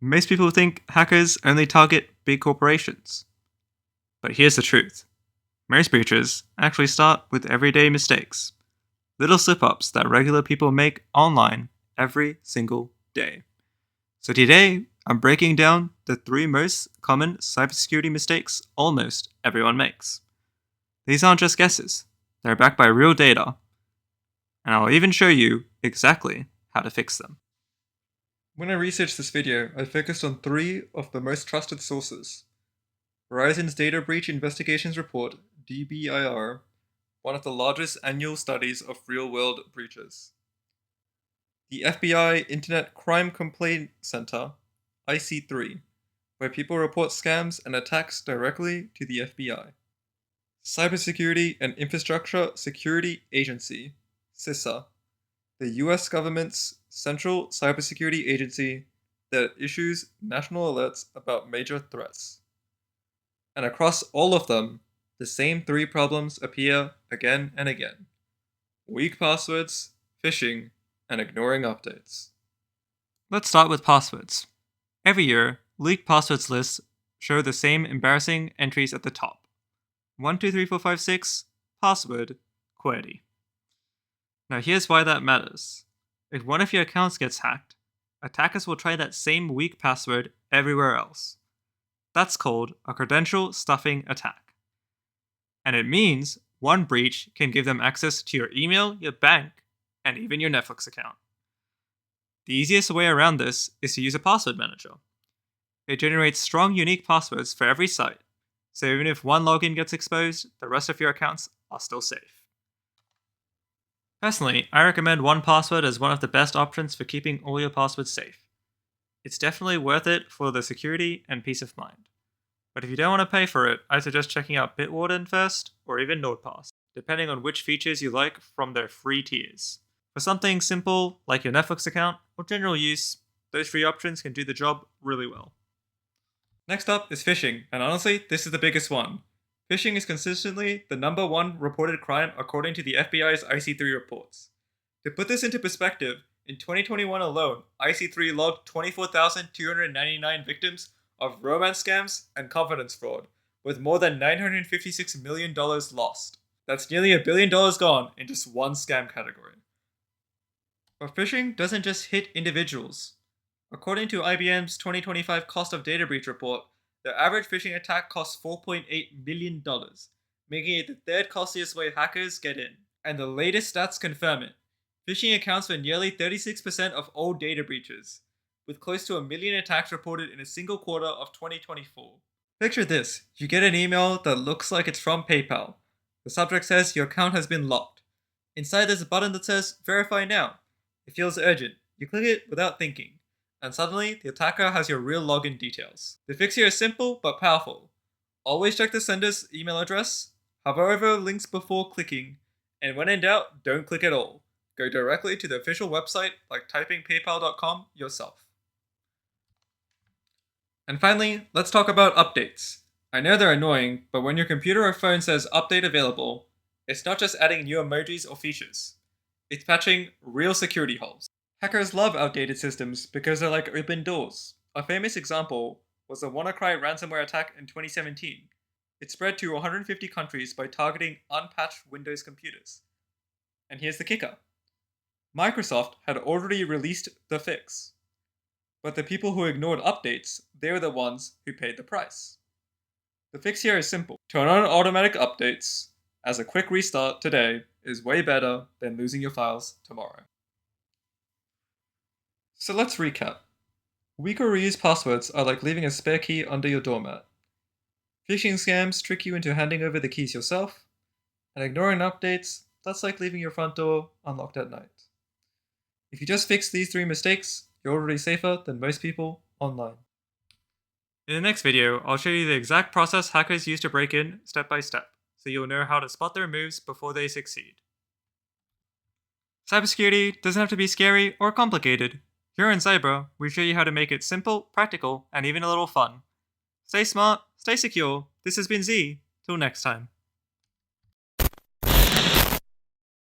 Most people think hackers only target big corporations. But here's the truth. Most breaches actually start with everyday mistakes. Little slip-ups that regular people make online every single day. So today, I'm breaking down the 3 most common cybersecurity mistakes almost everyone makes. These aren't just guesses. They're backed by real data. And I'll even show you exactly how to fix them. When I researched this video, I focused on 3 of the most trusted sources. Verizon's Data Breach Investigations Report, DBIR, one of the largest annual studies of real-world breaches. The FBI Internet Crime Complaint Center, IC3, where people report scams and attacks directly to the FBI. Cybersecurity and Infrastructure Security Agency, CISA, the US government's central cybersecurity agency that issues national alerts about major threats. And across all of them, the same 3 problems appear again and again: weak passwords, phishing, and ignoring updates. Let's start with passwords. Every year, leaked passwords lists show the same embarrassing entries at the top. 123456, password, QWERTY. Now here's why that matters. If one of your accounts gets hacked, attackers will try that same weak password everywhere else. That's called a credential stuffing attack. And it means one breach can give them access to your email, your bank, and even your Netflix account. The easiest way around this is to use a password manager. It generates strong, unique passwords for every site, so even if one login gets exposed, the rest of your accounts are still safe. Personally, I recommend 1Password as one of the best options for keeping all your passwords safe. It's definitely worth it for the security and peace of mind. But if you don't want to pay for it, I suggest checking out Bitwarden first, or even NordPass, depending on which features you like from their free tiers. For something simple, like your Netflix account, or general use, those free options can do the job really well. Next up is phishing, and honestly, this is the biggest one. Phishing is consistently the #1 reported crime according to the FBI's IC3 reports. To put this into perspective, in 2021 alone, IC3 logged 24,299 victims of romance scams and confidence fraud, with more than $956 million lost. That's nearly $1 billion gone in just one scam category. But phishing doesn't just hit individuals. According to IBM's 2025 Cost of Data Breach report, the average phishing attack costs $4.8 million, making it the 3rd costliest way hackers get in. And the latest stats confirm it. Phishing accounts for nearly 36% of all data breaches, with close to 1 million attacks reported in a single quarter of 2024. Picture this: you get an email that looks like it's from PayPal. The subject says your account has been locked. Inside there's a button that says verify now. It feels urgent. You click it without thinking, and suddenly the attacker has your real login details. The fix here is simple but powerful. Always check the sender's email address, hover over links before clicking, and when in doubt, don't click at all. Go directly to the official website, like typing paypal.com yourself. And finally, let's talk about updates. I know they're annoying, but when your computer or phone says update available, it's not just adding new emojis or features. It's patching real security holes. Hackers love outdated systems because they're like open doors. A famous example was the WannaCry ransomware attack in 2017. It spread to 150 countries by targeting unpatched Windows computers. And here's the kicker. Microsoft had already released the fix. But the people who ignored updates, they were the ones who paid the price. The fix here is simple. Turn on automatic updates, as a quick restart today is way better than losing your files tomorrow. So let's recap. Weak or reused passwords are like leaving a spare key under your doormat. Phishing scams trick you into handing over the keys yourself, and ignoring updates, that's like leaving your front door unlocked at night. If you just fix these 3 mistakes, you're already safer than most people online. In the next video, I'll show you the exact process hackers use to break in step by step, so you'll know how to spot their moves before they succeed. Cybersecurity doesn't have to be scary or complicated. Here in Zyber, we show you how to make it simple, practical, and even a little fun. Stay smart, stay secure. This has been Z. Till next time.